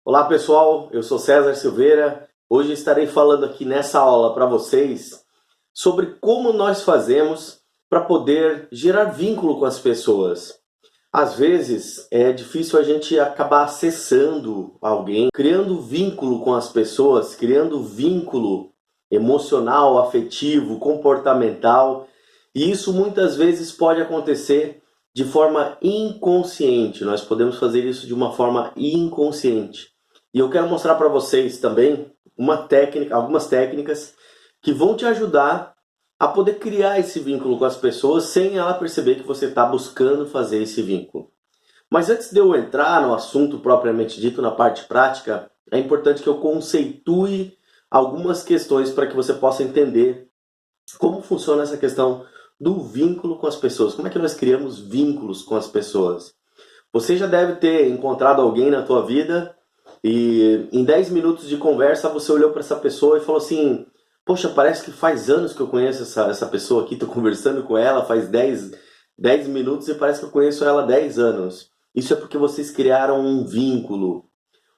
Olá pessoal, eu sou César Silveira. Hoje estarei falando aqui nessa aula para vocês sobre como nós fazemos para poder gerar vínculo com as pessoas. Às vezes é difícil a gente acabar acessando alguém, criando vínculo com as pessoas, criando vínculo emocional, afetivo, comportamental, e isso muitas vezes pode acontecer de forma inconsciente. Nós podemos fazer isso de uma forma inconsciente. E eu quero mostrar para vocês também algumas técnicas que vão te ajudar a poder criar esse vínculo com as pessoas sem ela perceber que você está buscando fazer esse vínculo. Mas antes de eu entrar no assunto propriamente dito, na parte prática, é importante que eu conceitue algumas questões para que você possa entender como funciona essa questão do vínculo com as pessoas. Como é que nós criamos vínculos com as pessoas? Você já deve ter encontrado alguém na tua vida e em 10 minutos de conversa você olhou para essa pessoa e falou assim: poxa, parece que faz anos que eu conheço essa pessoa aqui, estou conversando com ela faz 10 minutos e parece que eu conheço ela há 10 anos. Isso é porque vocês criaram um vínculo.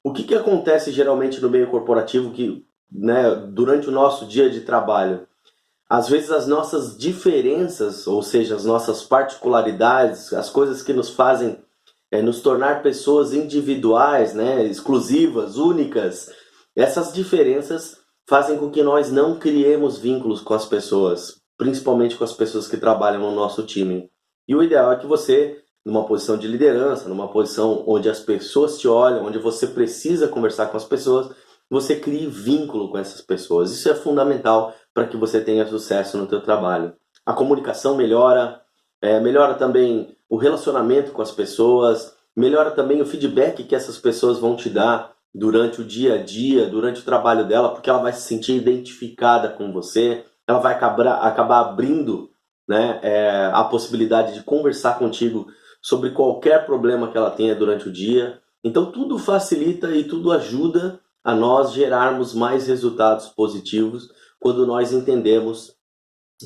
O que acontece geralmente no meio corporativo durante o nosso dia de trabalho? Às vezes as nossas diferenças, ou seja, as nossas particularidades, as coisas que nos fazem nos tornar pessoas individuais, exclusivas, únicas, essas diferenças fazem com que nós não criemos vínculos com as pessoas, principalmente com as pessoas que trabalham no nosso time. E o ideal é que você, numa posição de liderança, numa posição onde as pessoas te olham, onde você precisa conversar com as pessoas, você crie vínculo com essas pessoas. Isso é fundamental para que você tenha sucesso no teu trabalho. A comunicação melhora, melhora também o relacionamento com as pessoas, melhora também o feedback que essas pessoas vão te dar durante o dia a dia, durante o trabalho dela, porque ela vai se sentir identificada com você, ela vai acabar abrindo a possibilidade de conversar contigo sobre qualquer problema que ela tenha durante o dia. Então tudo facilita e tudo ajuda a nós gerarmos mais resultados positivos quando nós entendemos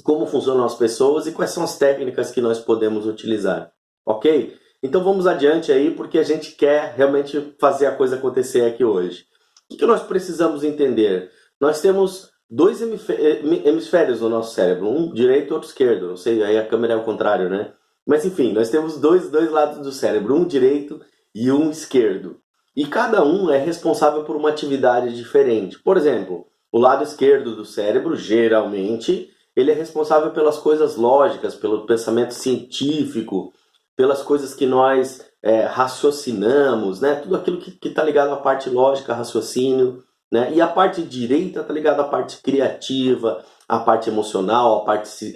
como funcionam as pessoas e quais são as técnicas que nós podemos utilizar, ok? Então vamos adiante aí, porque a gente quer realmente fazer a coisa acontecer aqui hoje. O que nós precisamos entender? Nós temos dois hemisférios no nosso cérebro, um direito e outro esquerdo. Não sei, aí a câmera é ao contrário, né? Mas enfim, nós temos dois lados do cérebro, um direito e um esquerdo. E cada um é responsável por uma atividade diferente. Por exemplo, o lado esquerdo do cérebro, geralmente, ele é responsável pelas coisas lógicas, pelo pensamento científico, pelas coisas que nós raciocinamos, tudo aquilo que está ligado à parte lógica, raciocínio. E a parte direita está ligada à parte criativa, à parte emocional, à parte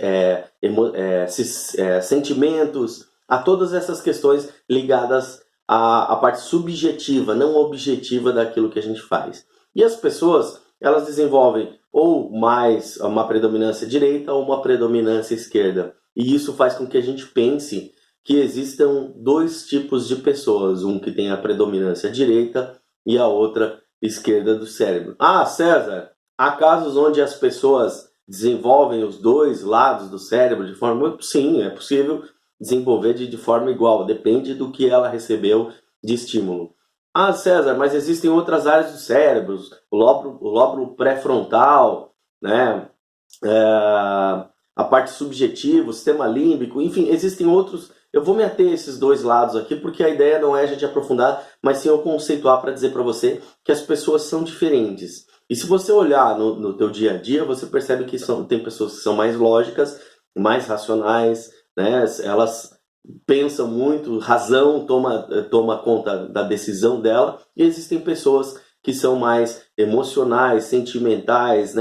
sentimentos, a todas essas questões ligadas à parte subjetiva, não objetiva daquilo que a gente faz. E as pessoas, elas desenvolvem ou mais uma predominância direita ou uma predominância esquerda. E isso faz com que a gente pense que existam dois tipos de pessoas, um que tem a predominância direita e a outra esquerda do cérebro. Ah, César, há casos onde as pessoas desenvolvem os dois lados do cérebro de forma... Sim, é possível desenvolver de forma igual, depende do que ela recebeu de estímulo. Ah, César, mas existem outras áreas do cérebro, o lóbulo pré-frontal, a parte subjetiva, o sistema límbico, enfim, existem outros. Eu vou me ater a esses dois lados aqui, porque a ideia não é a gente aprofundar, mas sim eu conceituar para dizer para você que as pessoas são diferentes. E se você olhar no teu dia a dia, você percebe que tem pessoas que são mais lógicas, mais racionais, elas pensam muito, razão toma conta da decisão dela, e existem pessoas que são mais emocionais, sentimentais,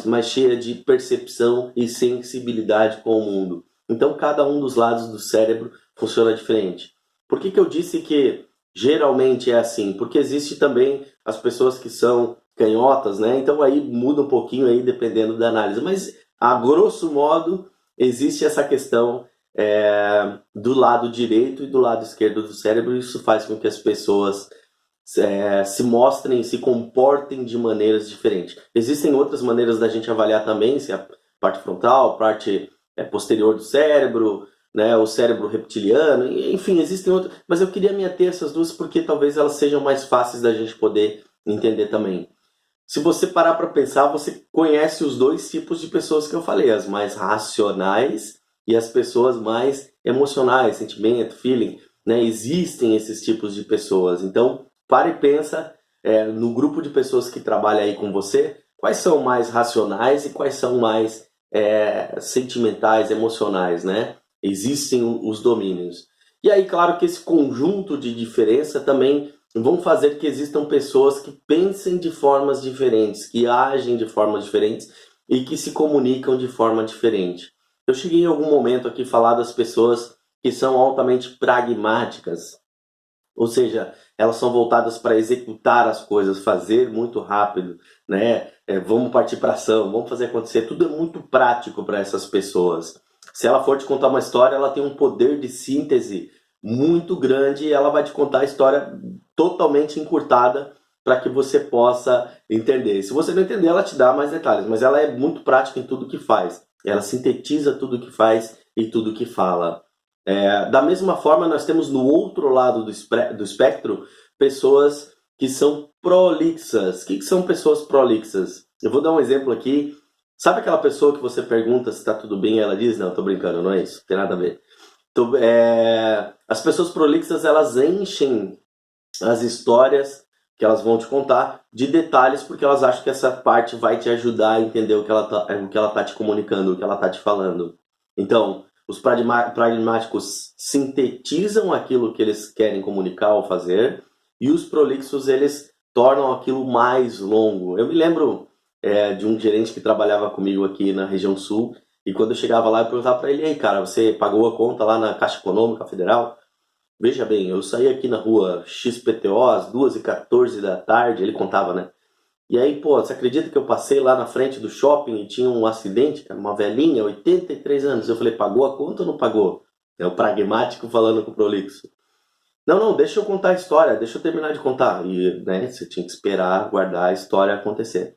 mais cheias de percepção e sensibilidade com o mundo. Então cada um dos lados do cérebro funciona diferente. Por que eu disse que geralmente é assim? Porque existe também as pessoas que são canhotas, então aí muda um pouquinho aí dependendo da análise, mas a grosso modo existe essa questão do lado direito e do lado esquerdo do cérebro. Isso faz com que as pessoas se mostrem, se comportem de maneiras diferentes. Existem outras maneiras da gente avaliar também, se a parte frontal, parte posterior do cérebro, né, o cérebro reptiliano, enfim, existem outras, mas eu queria me ater a essas duas porque talvez elas sejam mais fáceis da gente poder entender também. Se você parar para pensar, você conhece os dois tipos de pessoas que eu falei, as mais racionais e as pessoas mais emocionais, sentimento, feeling, né? Existem esses tipos de pessoas. Então, para e pensa no grupo de pessoas que trabalha aí com você, quais são mais racionais e quais são mais sentimentais, emocionais, né? Existem os domínios. E aí, claro que esse conjunto de diferença também vão fazer que existam pessoas que pensem de formas diferentes, que agem de formas diferentes e que se comunicam de forma diferente. Eu cheguei em algum momento aqui a falar das pessoas que são altamente pragmáticas, ou seja, elas são voltadas para executar as coisas, fazer muito rápido, né? Vamos partir para ação, vamos fazer acontecer. Tudo é muito prático para essas pessoas. Se ela for te contar uma história, ela tem um poder de síntese muito grande e ela vai te contar a história totalmente encurtada para que você possa entender. Se você não entender, ela te dá mais detalhes, mas ela é muito prática em tudo que faz. Ela sintetiza tudo que faz e tudo que fala. Da mesma forma, nós temos no outro lado do espectro pessoas que são prolixas. O que são pessoas prolixas? Eu vou dar um exemplo aqui. Sabe aquela pessoa que você pergunta se está tudo bem e ela diz, não, estou brincando, não é isso, não tem nada a ver. Então, as pessoas prolixas, elas enchem as histórias que elas vão te contar de detalhes porque elas acham que essa parte vai te ajudar a entender o que ela tá te comunicando, o que ela tá te falando. Então, os pragmáticos sintetizam aquilo que eles querem comunicar ou fazer e os prolixos, eles tornam aquilo mais longo. Eu me lembro de um gerente que trabalhava comigo aqui na região sul e quando eu chegava lá eu perguntava para ele, ei cara, você pagou a conta lá na Caixa Econômica Federal? Veja bem, eu saí aqui na rua XPTO às 2h14 da tarde, ele contava, né? E aí, pô, você acredita que eu passei lá na frente do shopping e tinha um acidente, cara, uma velhinha, 83 anos. Eu falei, pagou a conta ou não pagou? É o pragmático falando com o prolixo. Não, não, deixa eu contar a história, deixa eu terminar de contar. E, né, você tinha que esperar, guardar a história acontecer.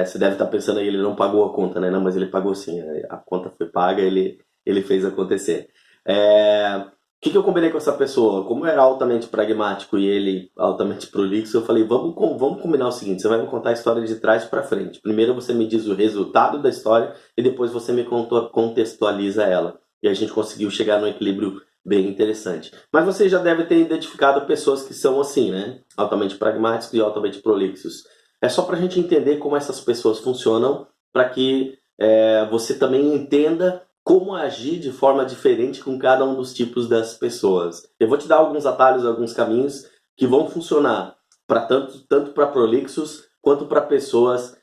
Você deve estar pensando aí, ele não pagou a conta, né? Não, mas ele pagou sim, a conta foi paga, ele fez acontecer. O que eu combinei com essa pessoa? Como eu era altamente pragmático e ele altamente prolixo, eu falei, vamos combinar o seguinte, você vai me contar a história de trás para frente. Primeiro você me diz o resultado da história e depois você me contextualiza ela. E a gente conseguiu chegar num equilíbrio bem interessante. Mas você já deve ter identificado pessoas que são assim, né? Altamente pragmáticos e altamente prolixos. É só para a gente entender como essas pessoas funcionam, para que você também entenda como agir de forma diferente com cada um dos tipos das pessoas. Eu vou te dar alguns atalhos, alguns caminhos que vão funcionar para tanto para prolixos quanto para pessoas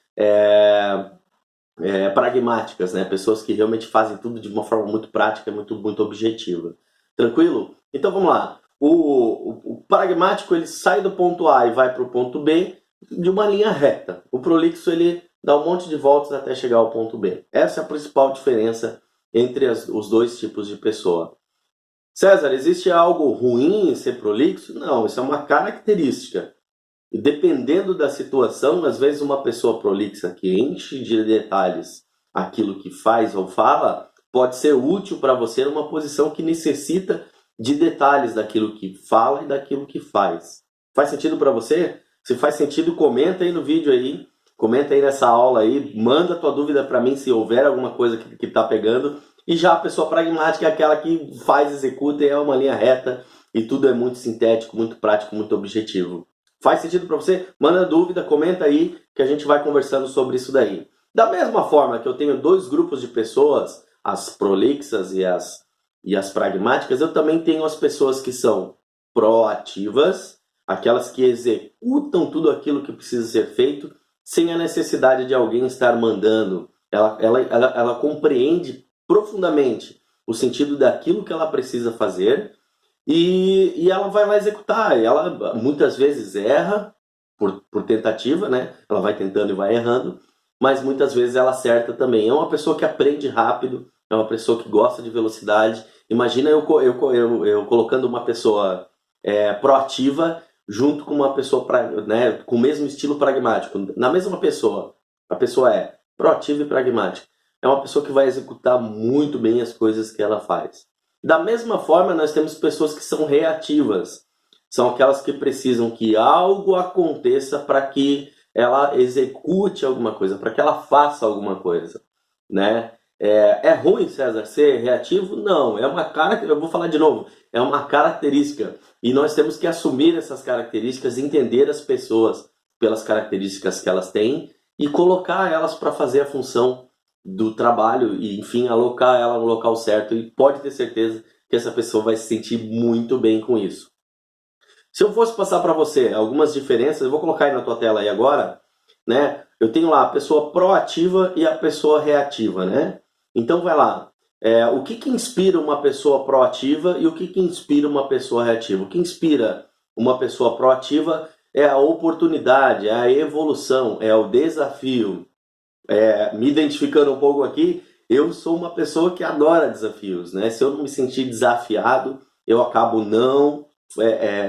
pragmáticas, né? Pessoas que realmente fazem tudo de uma forma muito prática, muito objetiva. Tranquilo? Então vamos lá. O pragmático, ele sai do ponto A e vai para o ponto B de uma linha reta. O prolixo, ele dá um monte de voltas até chegar ao ponto B. Essa é a principal diferença entre os dois tipos de pessoa. César, existe algo ruim em ser prolixo? Não, isso é uma característica. E dependendo da situação, às vezes uma pessoa prolixa que enche de detalhes aquilo que faz ou fala, pode ser útil para você numa posição que necessita de detalhes daquilo que fala e daquilo que faz. Faz sentido para você? Se faz sentido, comenta aí no vídeo aí, comenta aí nessa aula aí, manda a tua dúvida para mim se houver alguma coisa que tá pegando. E já a pessoa pragmática é aquela que faz, executa e é uma linha reta e tudo é muito sintético, muito prático, muito objetivo. Faz sentido para você? Manda dúvida, comenta aí que a gente vai conversando sobre isso daí. Da mesma forma que eu tenho dois grupos de pessoas, as prolixas e as pragmáticas, eu também tenho as pessoas que são proativas, aquelas que executam tudo aquilo que precisa ser feito sem a necessidade de alguém estar mandando. Ela compreende profundamente o sentido daquilo que ela precisa fazer e ela vai lá executar. Ela muitas vezes erra por tentativa, né? Ela vai tentando e vai errando, mas muitas vezes ela acerta também. É uma pessoa que aprende rápido, é uma pessoa que gosta de velocidade. Imagina eu colocando uma pessoa proativa junto com uma pessoa né, com o mesmo estilo pragmático. Na mesma pessoa, a pessoa é proativa e pragmática. É uma pessoa que vai executar muito bem as coisas que ela faz. Da mesma forma, nós temos pessoas que são reativas. São aquelas que precisam que algo aconteça para que ela execute alguma coisa, para que ela faça alguma coisa, né? É ruim, César, ser reativo? Não, é uma cara, eu vou falar de novo, é uma característica. E nós temos que assumir essas características, entender as pessoas pelas características que elas têm e colocar elas para fazer a função do trabalho e, enfim, alocar ela no local certo. E pode ter certeza que essa pessoa vai se sentir muito bem com isso. Se eu fosse passar para você algumas diferenças, eu vou colocar aí na tua tela aí agora, né? Eu tenho lá a pessoa proativa e a pessoa reativa, né? Então vai lá. O que inspira uma pessoa proativa e o que inspira uma pessoa reativa? O que inspira uma pessoa proativa é a oportunidade, é a evolução, é o desafio. Me identificando um pouco aqui, eu sou uma pessoa que adora desafios, né? Se eu não me sentir desafiado, eu acabo não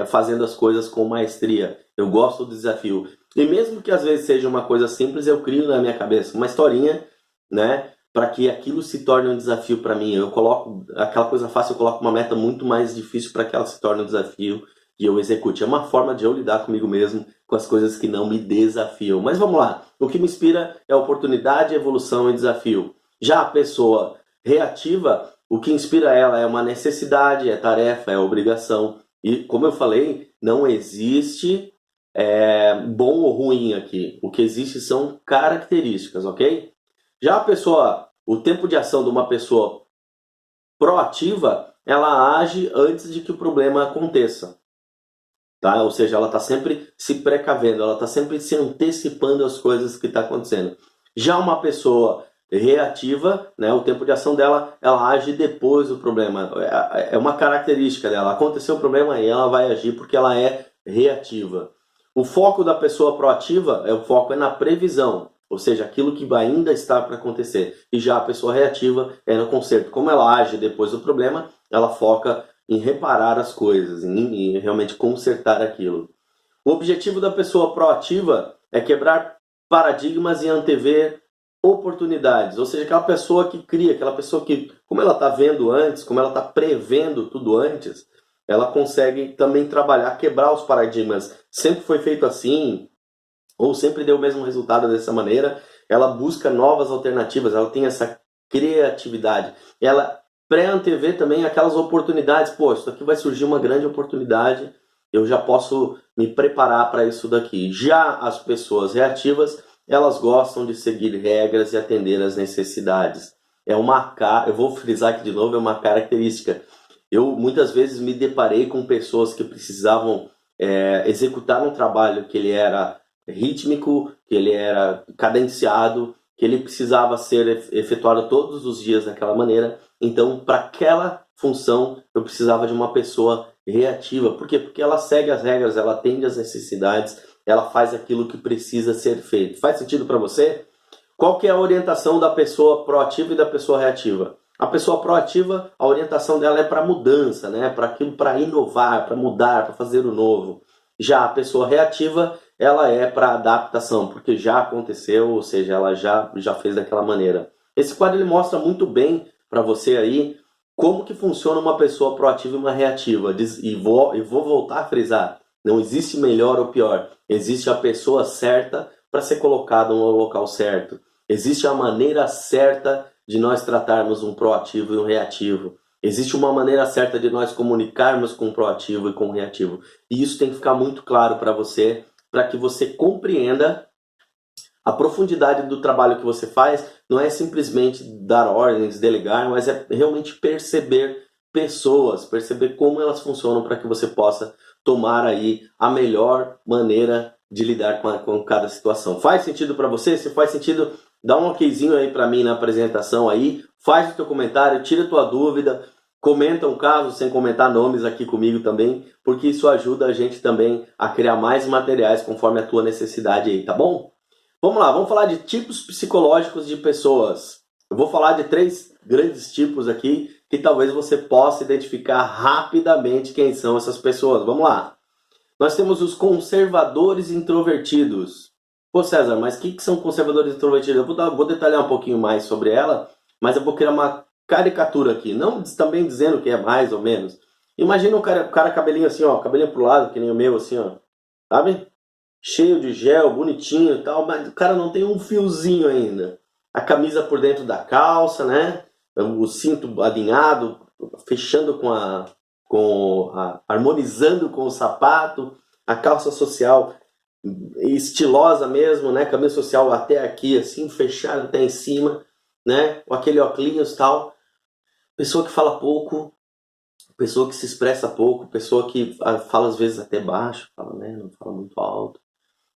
fazendo as coisas com maestria. Eu gosto do desafio. E mesmo que às vezes seja uma coisa simples, eu crio na minha cabeça uma historinha, né? Para que aquilo se torne um desafio para mim. Eu coloco aquela coisa fácil, eu coloco uma meta muito mais difícil para que ela se torne um desafio e eu execute. É uma forma de eu lidar comigo mesmo, com as coisas que não me desafiam. Mas vamos lá. O que me inspira é oportunidade, evolução e desafio. Já a pessoa reativa, o que inspira ela é uma necessidade, é tarefa, é obrigação. E como eu falei, não existe bom ou ruim aqui. O que existe são características, ok? Já a pessoa, o tempo de ação de uma pessoa proativa, ela age antes de que o problema aconteça. Tá? Ou seja, ela está sempre se precavendo, ela está sempre se antecipando às coisas que estão acontecendo. Já uma pessoa reativa, né, o tempo de ação dela, ela age depois do problema. É uma característica dela. Aconteceu o problema e ela vai agir porque ela é reativa. O foco da pessoa proativa, o foco é na previsão, ou seja, aquilo que ainda está para acontecer. E já a pessoa reativa é no conserto. Como ela age depois do problema, ela foca em reparar as coisas, em realmente consertar aquilo. O objetivo da pessoa proativa é quebrar paradigmas e antever oportunidades, ou seja, aquela pessoa que cria, aquela pessoa que, como ela está vendo antes, como ela está prevendo tudo antes, ela consegue também trabalhar, quebrar os paradigmas. Sempre foi feito assim, ou sempre deu o mesmo resultado dessa maneira, ela busca novas alternativas, ela tem essa criatividade, ela pré-antever também aquelas oportunidades. Pô, isso daqui vai surgir uma grande oportunidade, eu já posso me preparar para isso daqui. Já as pessoas reativas, elas gostam de seguir regras e atender às necessidades. Eu vou frisar aqui de novo, é uma característica. Eu muitas vezes me deparei com pessoas que precisavam executar um trabalho que ele era rítmico, que ele era cadenciado, que ele precisava ser efetuado todos os dias daquela maneira. Então, para aquela função, eu precisava de uma pessoa reativa. Por quê? Porque ela segue as regras, ela atende às necessidades, ela faz aquilo que precisa ser feito. Faz sentido para você? Qual que é a orientação da pessoa proativa e da pessoa reativa? A pessoa proativa, a orientação dela é para mudança, né? Para aquilo, para inovar, para mudar, para fazer o novo. Já a pessoa reativa, ela é para adaptação, porque já aconteceu, ou seja, ela já fez daquela maneira. Esse quadro ele mostra muito bem para você aí como que funciona uma pessoa proativa e uma reativa. E vou voltar a frisar, não existe melhor ou pior. Existe a pessoa certa para ser colocada no local certo. Existe a maneira certa de nós tratarmos um proativo e um reativo. Existe uma maneira certa de nós comunicarmos com o proativo e com o reativo. E isso tem que ficar muito claro para você, para que você compreenda a profundidade do trabalho que você faz. Não é simplesmente dar ordens, delegar, mas é realmente perceber pessoas, perceber como elas funcionam para que você possa tomar aí a melhor maneira de lidar com cada situação. Faz sentido para você? Se faz sentido, dá um okzinho aí para mim na apresentação aí, faz o teu comentário, tira a tua dúvida, comenta um caso sem comentar nomes aqui comigo também, porque isso ajuda a gente também a criar mais materiais conforme a tua necessidade aí, tá bom? Vamos lá, vamos falar de tipos psicológicos de pessoas. Eu vou falar de 3 grandes tipos aqui que talvez você possa identificar rapidamente quem são essas pessoas. Vamos lá. Nós temos os conservadores introvertidos. Pô, César, mas o que são conservadores introvertidos? Eu vou detalhar um pouquinho mais sobre ela, mas eu vou criar caricatura aqui, não também dizendo que é mais ou menos. Imagina o cara cabelinho assim, ó, cabelinho pro lado, que nem o meu, assim, ó, sabe? Cheio de gel, bonitinho e tal, mas o cara não tem um fiozinho ainda. A camisa por dentro da calça, né? O cinto alinhado, fechando harmonizando com o sapato, a calça social estilosa mesmo, né? Camisa social até aqui, assim, fechada até em cima, né? Com aquele óculos e tal. Pessoa que fala pouco, pessoa que se expressa pouco, pessoa que fala às vezes até baixo, fala, né? Não fala muito alto.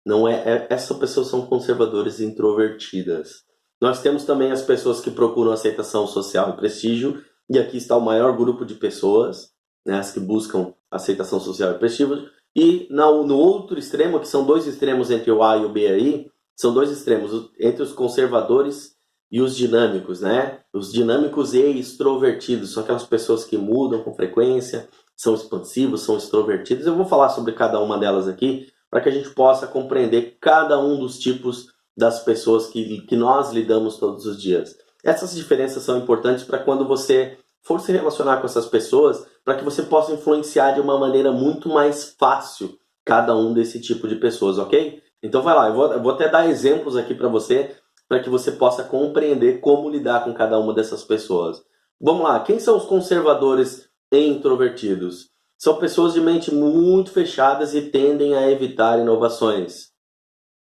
Não essas pessoas são conservadoras e introvertidas. Nós temos também as pessoas que procuram aceitação social e prestígio, e aqui está o maior grupo de pessoas, né, as que buscam aceitação social e prestígio, e no outro extremo, que são dois extremos entre o A e o B aí, são dois extremos, entre os conservadores e os dinâmicos, né? Os dinâmicos e extrovertidos, são aquelas pessoas que mudam com frequência, são expansivos, são extrovertidos. Eu vou falar sobre cada uma delas aqui, para que a gente possa compreender cada um dos tipos das pessoas que nós lidamos todos os dias. Essas diferenças são importantes para quando você for se relacionar com essas pessoas, para que você possa influenciar de uma maneira muito mais fácil cada um desse tipo de pessoas, ok? Então vai lá, eu vou até dar exemplos aqui para que você possa compreender como lidar com cada uma dessas pessoas. Vamos lá, quem são os conservadores e introvertidos? São pessoas de mente muito fechadas e tendem a evitar inovações.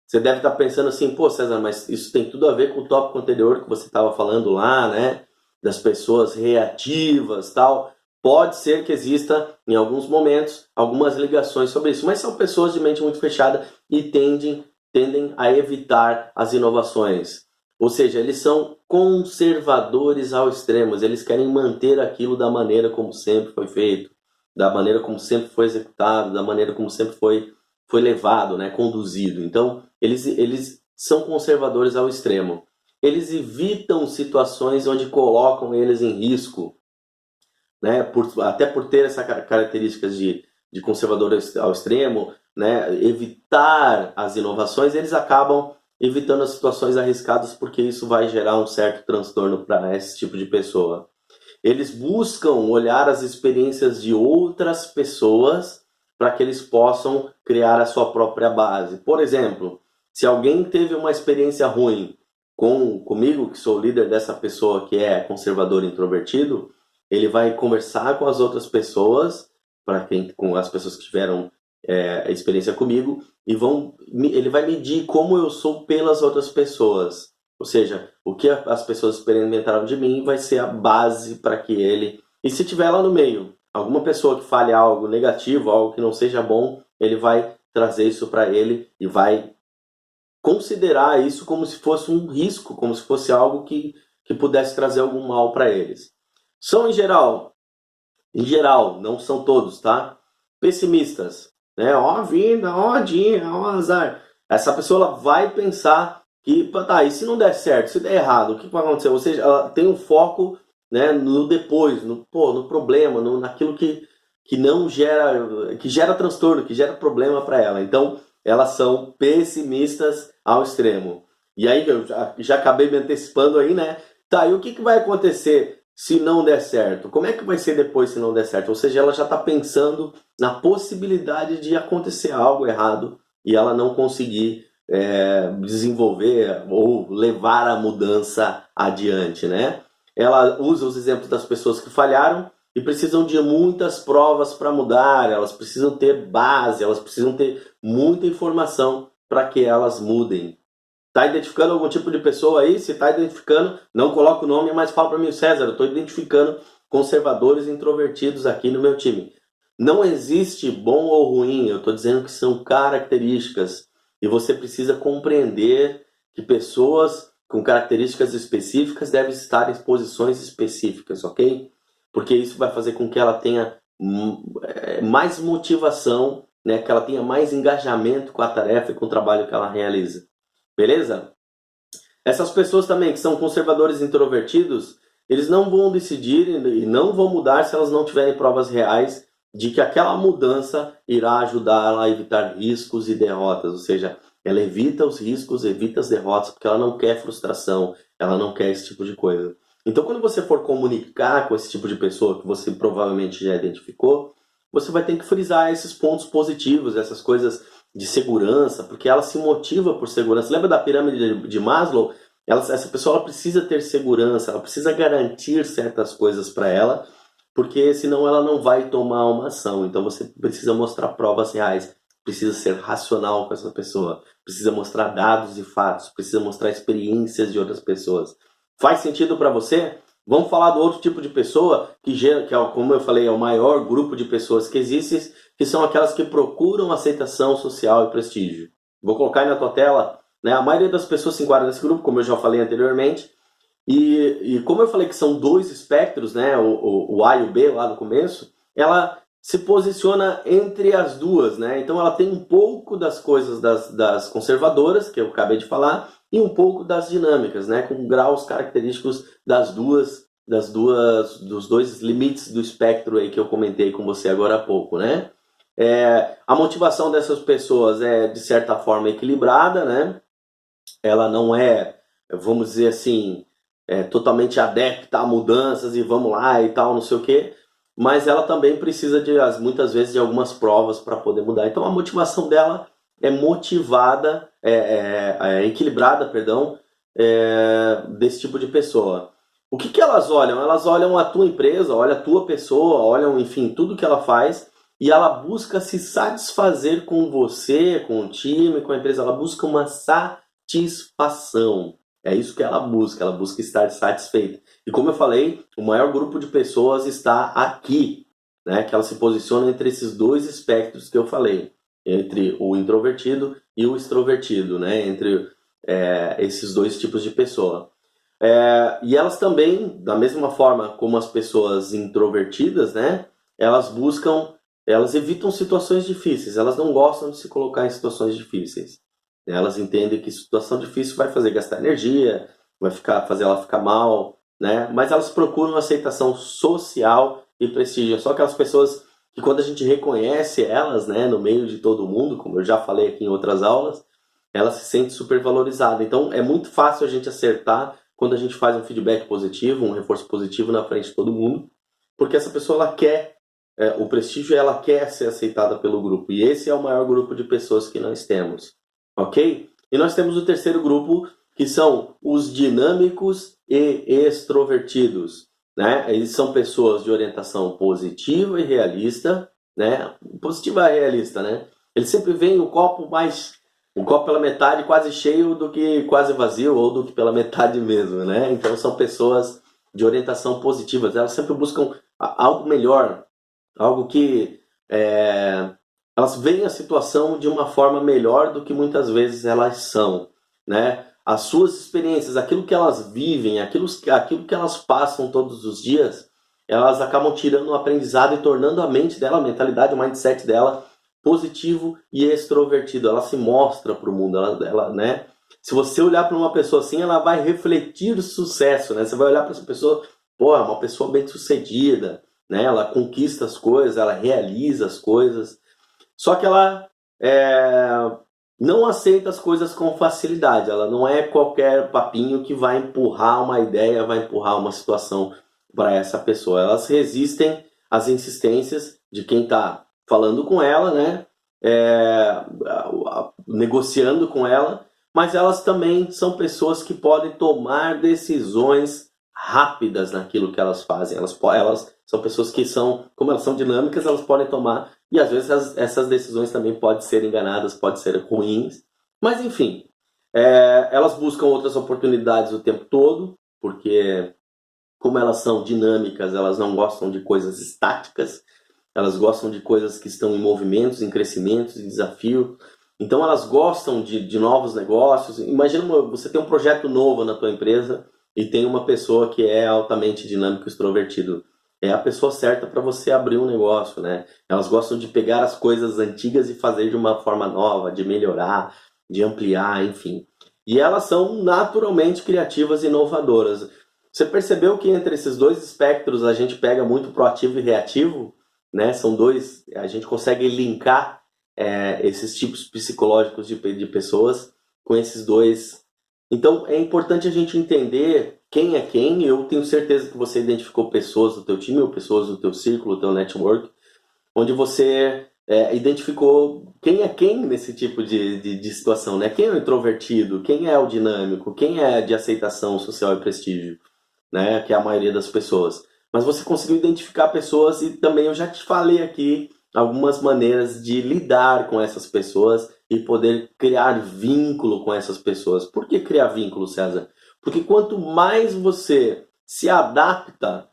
Você deve estar pensando assim, pô César, mas isso tem tudo a ver com o tópico anterior que você estava falando lá, né? Das pessoas reativas, tal. Pode ser que exista, em alguns momentos, algumas ligações sobre isso, mas são pessoas de mente muito fechada e tendem a evitar as inovações. Ou seja, eles são conservadores ao extremo, eles querem manter aquilo da maneira como sempre foi feito, da maneira como sempre foi executado, da maneira como sempre foi levado, né, conduzido. Então, eles são conservadores ao extremo. Eles evitam situações onde colocam eles em risco, né, até por ter essa características de conservador ao extremo, né, evitar as inovações, eles acabam evitando as situações arriscadas porque isso vai gerar um certo transtorno para esse tipo de pessoa. Eles buscam olhar as experiências de outras pessoas para que eles possam criar a sua própria base. Por exemplo, se alguém teve uma experiência ruim comigo, que sou o líder dessa pessoa que é conservador e introvertido, ele vai conversar com as outras pessoas, com as pessoas que tiveram experiência comigo, e ele vai medir como eu sou pelas outras pessoas. Ou seja, o que as pessoas experimentaram de mim vai ser a base para que ele... E se tiver lá no meio, alguma pessoa que fale algo negativo, algo que não seja bom, ele vai trazer isso para ele e vai considerar isso como se fosse um risco, como se fosse algo que pudesse trazer algum mal para eles. São, em geral, não são todos, tá? Pessimistas, né? Ó a vida, ó dia, ó azar. Essa pessoa ela vai pensar que, tá, e se não der certo, se der errado, o que vai acontecer? Ou seja, ela tem um foco, né, no depois, no problema, naquilo que não gera, que gera transtorno, que gera problema para ela. Então, elas são pessimistas ao extremo. E aí, eu já acabei me antecipando aí, né? Tá, e o que vai acontecer se não der certo? Como é que vai ser depois se não der certo? Ou seja, ela já está pensando na possibilidade de acontecer algo errado e ela não conseguir desenvolver ou levar a mudança adiante, né? Ela usa os exemplos das pessoas que falharam e precisam de muitas provas para mudar, elas precisam ter base, elas precisam ter muita informação para que elas mudem. Está identificando algum tipo de pessoa aí? Se está identificando, não coloca o nome, mas fala para mim, César, eu estou identificando conservadores introvertidos aqui no meu time. Não existe bom ou ruim, eu estou dizendo que são características. E você precisa compreender que pessoas com características específicas devem estar em posições específicas, ok? Porque isso vai fazer com que ela tenha mais motivação, né? Que ela tenha mais engajamento com a tarefa e com o trabalho que ela realiza. Beleza? Essas pessoas também que são conservadores introvertidos, eles não vão decidir e não vão mudar se elas não tiverem provas reais de que aquela mudança irá ajudá-la a evitar riscos e derrotas. Ou seja, ela evita os riscos, evita as derrotas, porque ela não quer frustração, ela não quer esse tipo de coisa. Então, quando você for comunicar com esse tipo de pessoa que você provavelmente já identificou, você vai ter que frisar esses pontos positivos, essas coisas de segurança, porque ela se motiva por segurança. Lembra da pirâmide de Maslow? Essa pessoa ela precisa ter segurança, ela precisa garantir certas coisas para ela, porque senão ela não vai tomar uma ação. Então você precisa mostrar provas reais, precisa ser racional com essa pessoa, precisa mostrar dados e fatos, precisa mostrar experiências de outras pessoas. Faz sentido para você? Vamos falar do outro tipo de pessoa que é, como eu falei, é o maior grupo de pessoas que existe, que são aquelas que procuram aceitação social e prestígio. Vou colocar aí na tua tela, né? A maioria das pessoas se enquadra nesse grupo, como eu já falei anteriormente, e como eu falei que são dois espectros, né? O A e o B lá no começo, ela se posiciona entre as duas, né? Então ela tem um pouco das coisas das conservadoras, que eu acabei de falar, e um pouco das dinâmicas, né? Com graus característicos dos dois limites do espectro aí que eu comentei com você agora há pouco, né? A motivação dessas pessoas é, de certa forma, equilibrada, né? Ela não é, vamos dizer assim, totalmente adepta a mudanças e vamos lá e tal, não sei o quê, mas ela também precisa muitas vezes de algumas provas para poder mudar. Então a motivação dela é motivada, equilibrada, perdão, desse tipo de pessoa. O que elas olham? Elas olham a tua empresa, olham a tua pessoa, olham, enfim, tudo que ela faz e ela busca se satisfazer com você, com o time, com a empresa. Ela busca uma satisfação. É isso que ela busca estar satisfeita. E como eu falei, o maior grupo de pessoas está aqui, né? Que ela se posiciona entre esses dois espectros que eu falei, entre o introvertido e o extrovertido, né? Entre esses dois tipos de pessoa. E elas também, da mesma forma como as pessoas introvertidas, né? Elas evitam situações difíceis, elas não gostam de se colocar em situações difíceis. Elas entendem que situação difícil vai fazer gastar energia, fazer ela ficar mal, né? Mas elas procuram aceitação social e prestígio. Só aquelas pessoas que quando a gente reconhece elas, né, no meio de todo mundo, como eu já falei aqui em outras aulas, ela se sente super valorizada. Então é muito fácil a gente acertar quando a gente faz um feedback positivo, um reforço positivo na frente de todo mundo, porque essa pessoa ela quer o prestígio, ela quer ser aceitada pelo grupo. E esse é o maior grupo de pessoas que nós temos. Ok? E nós temos o terceiro grupo, que são os dinâmicos e extrovertidos, né? Eles são pessoas de orientação positiva e realista, né? Positiva e realista, né? Eles sempre veem o copo pela metade quase cheio do que quase vazio, ou do que pela metade mesmo, né? Então são pessoas de orientação positiva, elas sempre buscam algo melhor, algo que elas veem a situação de uma forma melhor do que muitas vezes elas são, né? As suas experiências, aquilo que elas vivem, aquilo que elas passam todos os dias, elas acabam tirando um aprendizado e tornando a mente dela, a mentalidade, o mindset dela positivo e extrovertido. Ela se mostra para o mundo, né? Se você olhar para uma pessoa assim, ela vai refletir sucesso, né? Você vai olhar para essa pessoa, pô, é uma pessoa bem-sucedida, né? Ela conquista as coisas, ela realiza as coisas. Só que ela não aceita as coisas com facilidade. Ela não é qualquer papinho que vai empurrar uma ideia, vai empurrar uma situação para essa pessoa. Elas resistem às insistências de quem está falando com ela, né? Negociando com ela, mas elas também são pessoas que podem tomar decisões rápidas naquilo que elas fazem. Elas são pessoas que como elas são dinâmicas, elas podem tomar, e às vezes essas decisões também podem ser enganadas, podem ser ruins, mas enfim, elas buscam outras oportunidades o tempo todo, porque como elas são dinâmicas, elas não gostam de coisas estáticas, elas gostam de coisas que estão em movimentos, em crescimentos, em desafio. Então elas gostam de novos negócios. Imagina você tem um projeto novo na tua empresa e tem uma pessoa que é altamente dinâmico e extrovertido. É a pessoa certa para você abrir um negócio, né? Elas gostam de pegar as coisas antigas e fazer de uma forma nova, de melhorar, de ampliar, enfim. E elas são naturalmente criativas e inovadoras. Você percebeu que entre esses dois espectros a gente pega muito proativo e reativo, né? São dois, a gente consegue linkar esses tipos psicológicos de pessoas com esses dois. Então é importante a gente entender quem é quem. Eu tenho certeza que você identificou pessoas do teu time, ou pessoas do teu círculo, do teu network, onde você identificou quem é quem nesse tipo de situação, né? Quem é o introvertido, quem é o dinâmico, quem é de aceitação social e prestígio, né? Que é a maioria das pessoas. Mas você conseguiu identificar pessoas e também eu já te falei aqui algumas maneiras de lidar com essas pessoas e poder criar vínculo com essas pessoas. Por que criar vínculo, César? Porque quanto mais você se adapta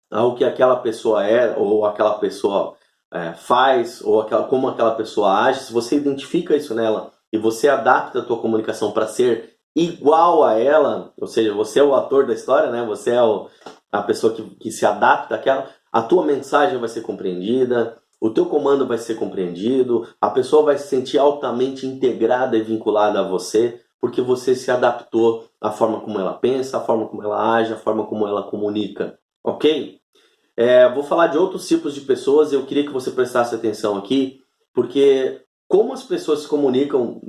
ao que aquela pessoa é, ou aquela pessoa faz, ou como aquela pessoa age, se você identifica isso nela e você adapta a tua comunicação para ser igual a ela, ou seja, você é o ator da história, né? Você é a pessoa que se adapta àquela, a tua mensagem vai ser compreendida, o teu comando vai ser compreendido, a pessoa vai se sentir altamente integrada e vinculada a você, porque você se adaptou à forma como ela pensa, à forma como ela age, à forma como ela comunica, ok? Vou falar de outros tipos de pessoas e eu queria que você prestasse atenção aqui, porque como as pessoas se comunicam,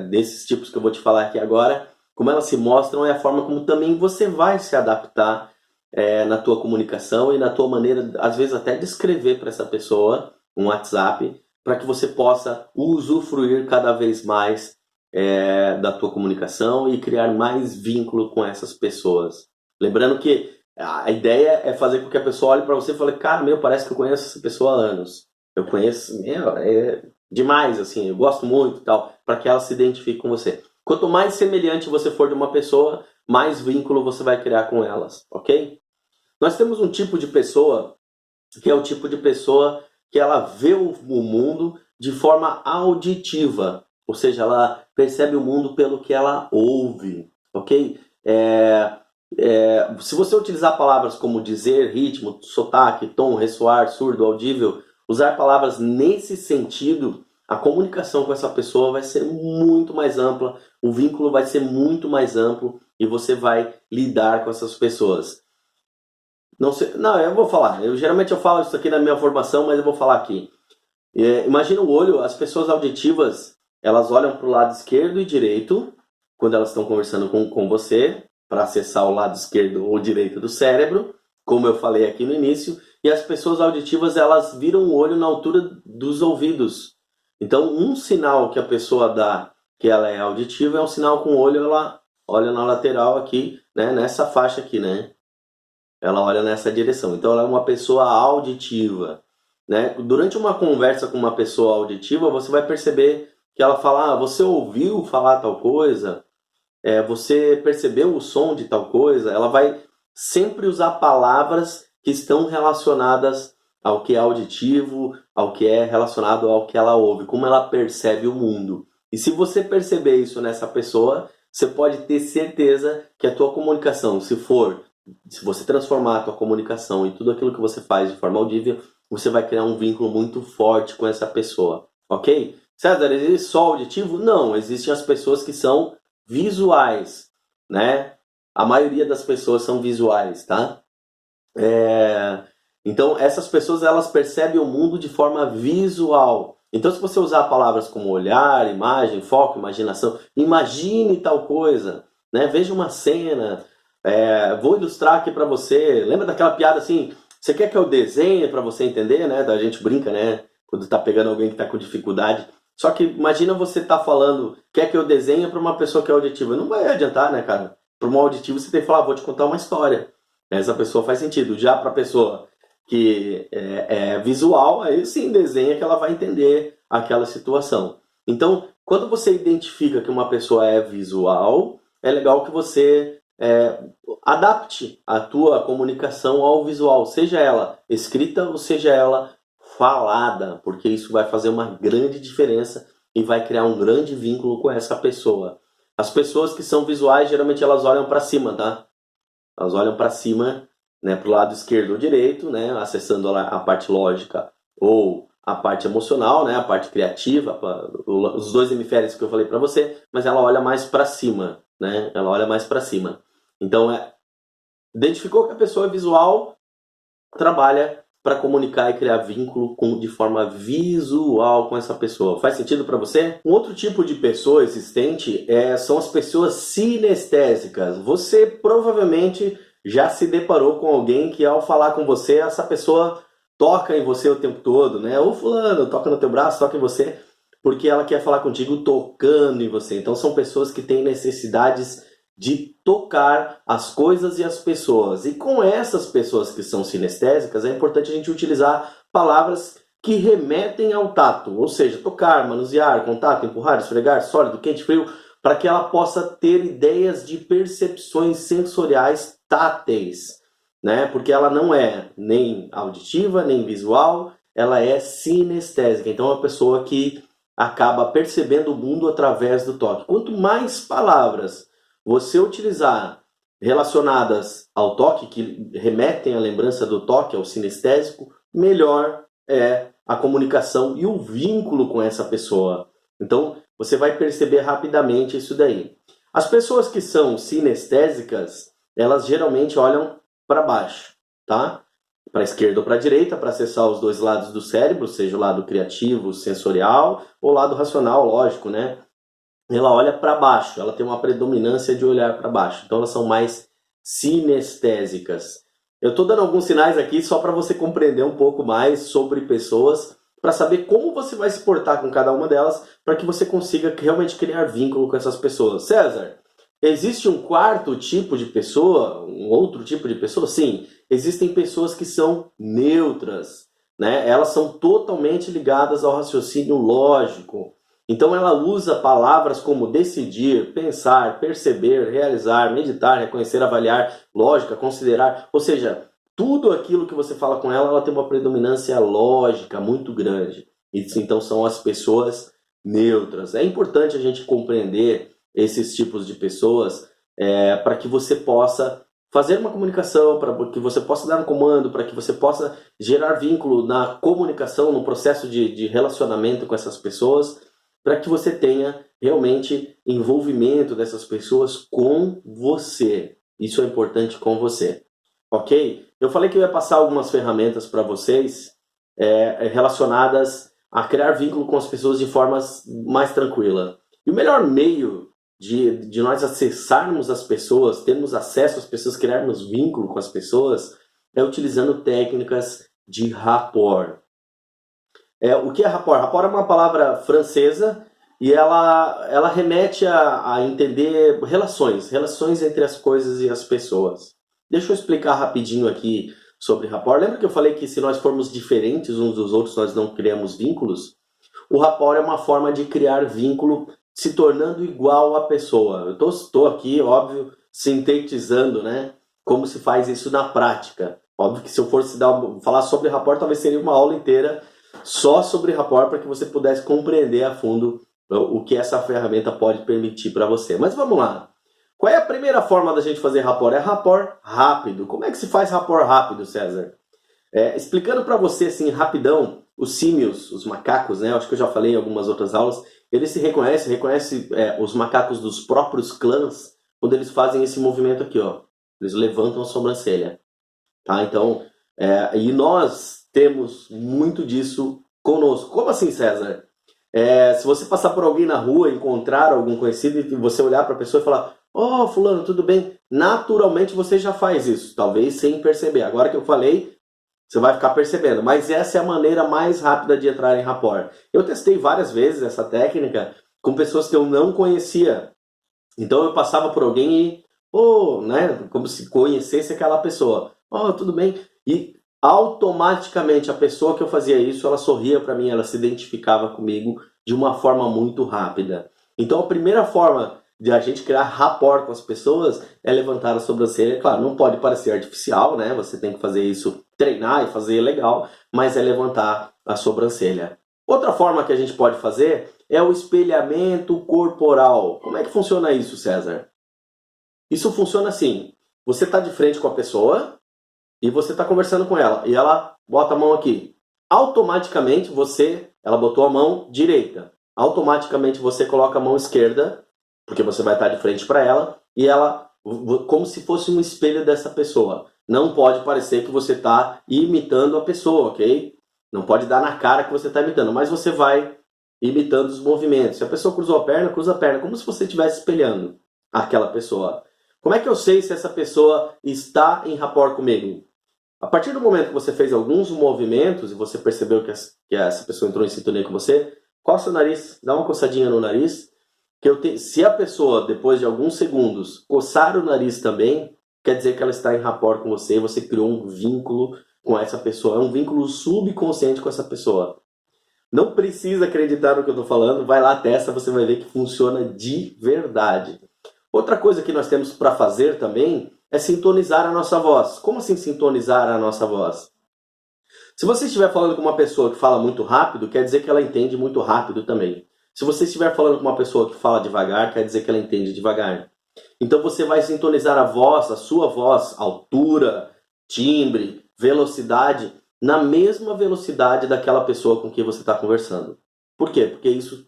desses tipos que eu vou te falar aqui agora, como elas se mostram é a forma como também você vai se adaptar na tua comunicação e na tua maneira, às vezes até de escrever para essa pessoa um WhatsApp, para que você possa usufruir cada vez mais da tua comunicação e criar mais vínculo com essas pessoas. Lembrando que a ideia é fazer com que a pessoa olhe para você e fale, cara, parece que eu conheço essa pessoa há anos. Eu conheço, é demais, assim, eu gosto muito e tal, para que ela se identifique com você. Quanto mais semelhante você for de uma pessoa, mais vínculo você vai criar com elas, ok? Nós temos um tipo de pessoa, que é o tipo de pessoa que ela vê o mundo de forma auditiva, ou seja, ela percebe o mundo pelo que ela ouve, ok? Se você utilizar palavras como dizer, ritmo, sotaque, tom, ressoar, surdo, audível, usar palavras nesse sentido, a comunicação com essa pessoa vai ser muito mais ampla, o vínculo vai ser muito mais amplo e você vai lidar com essas pessoas. Não, eu vou falar. Geralmente eu falo isso aqui na minha formação, mas eu vou falar aqui. Imagina o olho, as pessoas auditivas, elas olham para o lado esquerdo e direito quando elas estão conversando com você, para acessar o lado esquerdo ou direito do cérebro, como eu falei aqui no início, e as pessoas auditivas, elas viram o olho na altura dos ouvidos. Então, um sinal que a pessoa dá que ela é auditiva é um sinal com o olho, ela olha na lateral aqui, né, nessa faixa aqui, né? Ela olha nessa direção. Então, ela é uma pessoa auditiva, né? Durante uma conversa com uma pessoa auditiva, você vai perceber que ela fala, você ouviu falar tal coisa? Você percebeu o som de tal coisa? Ela vai sempre usar palavras que estão relacionadas ao que é auditivo, ao que é relacionado ao que ela ouve, como ela percebe o mundo. E se você perceber isso nessa pessoa, você pode ter certeza que a tua comunicação, se você transformar a tua comunicação em tudo aquilo que você faz de forma audível, você vai criar um vínculo muito forte com essa pessoa, ok? César, existe só auditivo? Não, existem as pessoas que são visuais, né? A maioria das pessoas são visuais, tá? Então, essas pessoas, elas percebem o mundo de forma visual. Então, se você usar palavras como olhar, imagem, foco, imaginação, imagine tal coisa, né? Veja uma cena, vou ilustrar aqui para você. Lembra daquela piada assim, você quer que eu desenhe para você entender, né? A gente brinca, né? Quando tá pegando alguém que tá com dificuldade. Só que imagina você tá falando, quer que eu desenhe para uma pessoa que é auditiva. Não vai adiantar, né, cara? Para uma auditiva você tem que falar, vou te contar uma história. Essa pessoa faz sentido. Já para a pessoa que é visual, aí sim desenha que ela vai entender aquela situação. Então, quando você identifica que uma pessoa é visual, é legal que você adapte a tua comunicação ao visual, seja ela escrita ou seja ela falada, porque isso vai fazer uma grande diferença e vai criar um grande vínculo com essa pessoa. As pessoas que são visuais, geralmente elas olham para cima, tá? Elas olham para cima, né, para o lado esquerdo ou direito, né, acessando a parte lógica ou a parte emocional, né, a parte criativa, os dois hemisférios que eu falei para você, mas ela olha mais para cima, né? Ela olha mais para cima. Então, identificou que a pessoa é visual, trabalha para comunicar e criar vínculo de forma visual com essa pessoa. Faz sentido para você? Um outro tipo de pessoa existente são as pessoas sinestésicas. Você provavelmente já se deparou com alguém que ao falar com você, essa pessoa toca em você o tempo todo, né? Ô fulano, toca no teu braço, toca em você, porque ela quer falar contigo tocando em você. Então são pessoas que têm necessidades de tocar as coisas e as pessoas. E com essas pessoas que são sinestésicas, é importante a gente utilizar palavras que remetem ao tato, ou seja, tocar, manusear, contato, empurrar, esfregar, sólido, quente, frio, para que ela possa ter ideias de percepções sensoriais táteis, né? Porque ela não é nem auditiva, nem visual, ela é sinestésica. Então é uma pessoa que acaba percebendo o mundo através do toque. Quanto mais palavras você utilizar relacionadas ao toque, que remetem à lembrança do toque, ao sinestésico, melhor é a comunicação e o vínculo com essa pessoa. Então, você vai perceber rapidamente isso daí. As pessoas que são sinestésicas, elas geralmente olham para baixo, tá? Para a esquerda ou para a direita, para acessar os dois lados do cérebro, seja o lado criativo, sensorial, ou o lado racional, lógico, né? Ela olha para baixo, ela tem uma predominância de olhar para baixo. Então elas são mais sinestésicas. Eu estou dando alguns sinais aqui só para você compreender um pouco mais sobre pessoas, para saber como você vai se portar com cada uma delas, para que você consiga realmente criar vínculo com essas pessoas. César, existe um quarto tipo de pessoa, um outro tipo de pessoa? Sim, existem pessoas que são neutras, né? Elas são totalmente ligadas ao raciocínio lógico. Então ela usa palavras como decidir, pensar, perceber, realizar, meditar, reconhecer, avaliar, lógica, considerar. Ou seja, tudo aquilo que você fala com ela, ela tem uma predominância lógica muito grande. Isso então são as pessoas neutras. É importante a gente compreender esses tipos de pessoas para que você possa fazer uma comunicação, para que você possa dar um comando, para que você possa gerar vínculo na comunicação, no processo de relacionamento com essas pessoas, para que você tenha realmente envolvimento dessas pessoas com você. Isso é importante com você, ok? Eu falei que eu ia passar algumas ferramentas para vocês relacionadas a criar vínculo com as pessoas de formas mais tranquila. E o melhor meio de nós acessarmos as pessoas, termos acesso às pessoas, criarmos vínculo com as pessoas, é utilizando técnicas de rapport. O que é rapport? Rapport é uma palavra francesa e ela remete a entender relações entre as coisas e as pessoas. Deixa eu explicar rapidinho aqui sobre rapport. Lembra que eu falei que se nós formos diferentes uns dos outros, nós não criamos vínculos? O rapport é uma forma de criar vínculo se tornando igual à pessoa. Eu estou aqui, óbvio, sintetizando, né, como se faz isso na prática. Óbvio que se eu fosse falar sobre rapport, talvez seria uma aula inteira só sobre rapport para que você pudesse compreender a fundo o que essa ferramenta pode permitir para você. Mas vamos lá. Qual é a primeira forma da gente fazer rapport? É rapport rápido. Como é que se faz rapport rápido, César? Explicando para você assim rapidão, os símios, os macacos, né? Acho que eu já falei em algumas outras aulas, eles se reconhecem os macacos dos próprios clãs quando eles fazem esse movimento aqui, ó. Eles levantam a sobrancelha, tá? Então, e nós temos muito disso conosco. Como assim, César? Se você passar por alguém na rua, encontrar algum conhecido e você olhar para a pessoa e falar: "Oh, fulano, tudo bem?", naturalmente você já faz isso, talvez sem perceber. Agora que eu falei, você vai ficar percebendo, mas essa é a maneira mais rápida de entrar em rapport. Eu testei várias vezes essa técnica com pessoas que eu não conhecia. Então eu passava por alguém e, né, como se conhecesse aquela pessoa. "Oh, tudo bem?", e automaticamente a pessoa que eu fazia isso, ela sorria para mim, ela se identificava comigo de uma forma muito rápida. Então a primeira forma de a gente criar rapport com as pessoas é levantar a sobrancelha. Claro, não pode parecer artificial, né? Você tem que fazer isso, treinar e fazer legal, mas é levantar a sobrancelha. Outra forma que a gente pode fazer é o espelhamento corporal. Como é que funciona isso, César? Isso funciona assim: você está de frente com a pessoa e você está conversando com ela, e ela bota a mão aqui. Automaticamente ela botou a mão direita. Automaticamente você coloca a mão esquerda, porque você vai estar de frente para ela, e ela, como se fosse um espelho dessa pessoa. Não pode parecer que você está imitando a pessoa, ok? Não pode dar na cara que você está imitando, mas você vai imitando os movimentos. Se a pessoa cruzou a perna, cruza a perna, como se você estivesse espelhando aquela pessoa. Como é que eu sei se essa pessoa está em rapport comigo? A partir do momento que você fez alguns movimentos e você percebeu que essa pessoa entrou em sintonia com você, coça o nariz, dá uma coçadinha no nariz. Se a pessoa, depois de alguns segundos, coçar o nariz também, quer dizer que ela está em rapport com você e você criou um vínculo com essa pessoa. É um vínculo subconsciente com essa pessoa. Não precisa acreditar no que eu estou falando, vai lá, testa, você vai ver que funciona de verdade. Outra coisa que nós temos para fazer também é sintonizar a nossa voz. Como assim sintonizar a nossa voz? Se você estiver falando com uma pessoa que fala muito rápido, quer dizer que ela entende muito rápido também. Se você estiver falando com uma pessoa que fala devagar, quer dizer que ela entende devagar. Então você vai sintonizar a voz, a sua voz, altura, timbre, velocidade, na mesma velocidade daquela pessoa com quem você está conversando. Por quê? Porque isso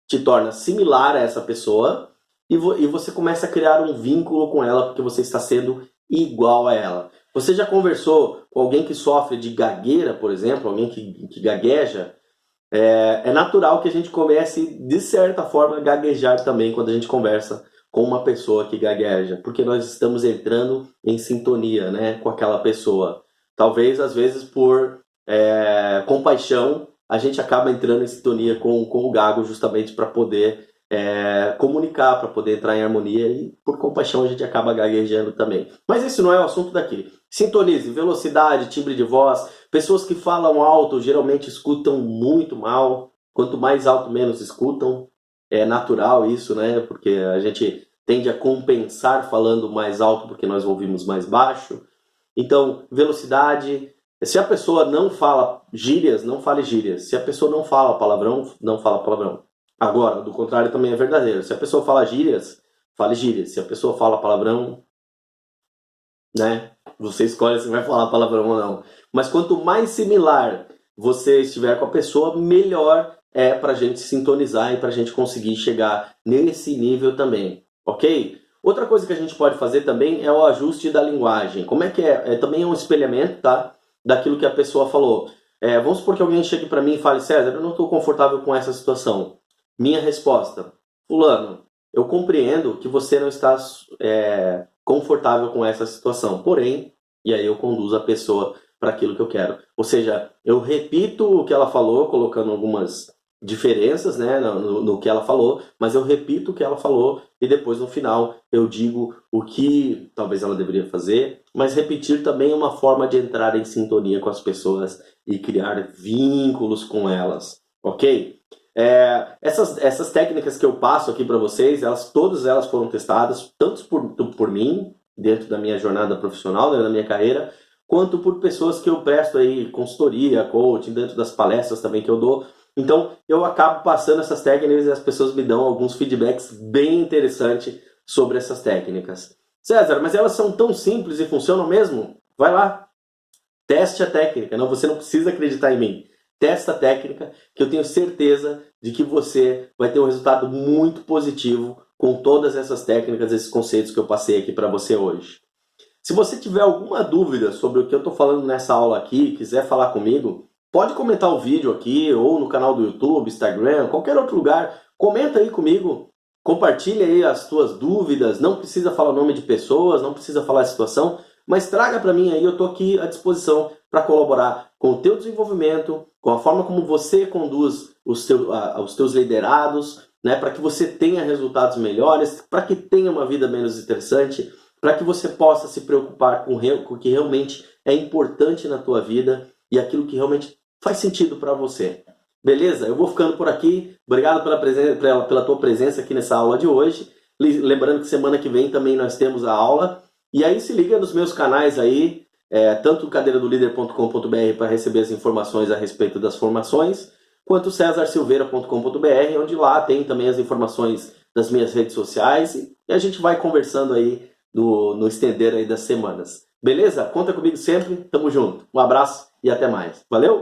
te torna similar a essa pessoa e você começa a criar um vínculo com ela porque você está sendo igual a ela. Você já conversou com alguém que sofre de gagueira, por exemplo, alguém que gagueja? É natural que a gente comece, de certa forma, a gaguejar também quando a gente conversa com uma pessoa que gagueja, porque nós estamos entrando em sintonia, né, com aquela pessoa. Talvez, às vezes, por compaixão, a gente acaba entrando em sintonia com o gago justamente para poder comunicar, para poder entrar em harmonia, e por compaixão a gente acaba gaguejando também. Mas esse não é o assunto daqui. Sintonize, velocidade, timbre de voz. Pessoas que falam alto geralmente escutam muito mal. Quanto mais alto, menos escutam. É natural isso, né? Porque a gente tende a compensar falando mais alto porque nós ouvimos mais baixo. Então, velocidade. Se a pessoa não fala gírias, não fale gírias. Se a pessoa não fala palavrão, não fala palavrão. Agora, do contrário também é verdadeiro. Se a pessoa fala gírias, fale gírias. Se a pessoa fala palavrão, né? Você escolhe se vai falar palavrão ou não. Mas quanto mais similar você estiver com a pessoa, melhor é para a gente sintonizar e para a gente conseguir chegar nesse nível também, ok? Outra coisa que a gente pode fazer também é o ajuste da linguagem. Como é que é? Também é um espelhamento, tá? Daquilo que a pessoa falou. Vamos supor que alguém chegue para mim e fale: César, eu não estou confortável com essa situação. Minha resposta: fulano, eu compreendo que você não está confortável com essa situação, porém, e aí eu conduzo a pessoa para aquilo que eu quero. Ou seja, eu repito o que ela falou, colocando algumas diferenças, né, no que ela falou, mas eu repito o que ela falou e depois no final eu digo o que talvez ela deveria fazer, mas repetir também é uma forma de entrar em sintonia com as pessoas e criar vínculos com elas, ok? Essas técnicas que eu passo aqui para vocês, todas elas foram testadas, tanto por mim, dentro da minha jornada profissional, dentro da minha carreira, quanto por pessoas que eu presto aí consultoria, coaching, dentro das palestras também que eu dou. Então, eu acabo passando essas técnicas e as pessoas me dão alguns feedbacks bem interessantes sobre essas técnicas. César, mas elas são tão simples e funcionam mesmo? Vai lá, teste a técnica. Não, você não precisa acreditar em mim. Testa a técnica, que eu tenho certeza de que você vai ter um resultado muito positivo com todas essas técnicas, esses conceitos que eu passei aqui para você hoje. Se você tiver alguma dúvida sobre o que eu estou falando nessa aula aqui, quiser falar comigo, pode comentar o vídeo aqui, ou no canal do YouTube, Instagram, qualquer outro lugar. Comenta aí comigo, compartilha aí as tuas dúvidas, não precisa falar o nome de pessoas, não precisa falar a situação, mas traga para mim aí, eu estou aqui à disposição para colaborar com o teu desenvolvimento, com a forma como você conduz os teus liderados, né, para que você tenha resultados melhores, para que tenha uma vida menos estressante, para que você possa se preocupar com o que realmente é importante na tua vida e aquilo que realmente faz sentido para você. Beleza? Eu vou ficando por aqui. Obrigado pela tua presença aqui nessa aula de hoje. Lembrando que semana que vem também nós temos a aula. E aí se liga nos meus canais aí, tanto cadeiradolíder.com.br para receber as informações a respeito das formações, quanto cesarsilveira.com.br, onde lá tem também as informações das minhas redes sociais e a gente vai conversando aí no estender aí das semanas. Beleza? Conta comigo sempre, tamo junto. Um abraço e até mais. Valeu!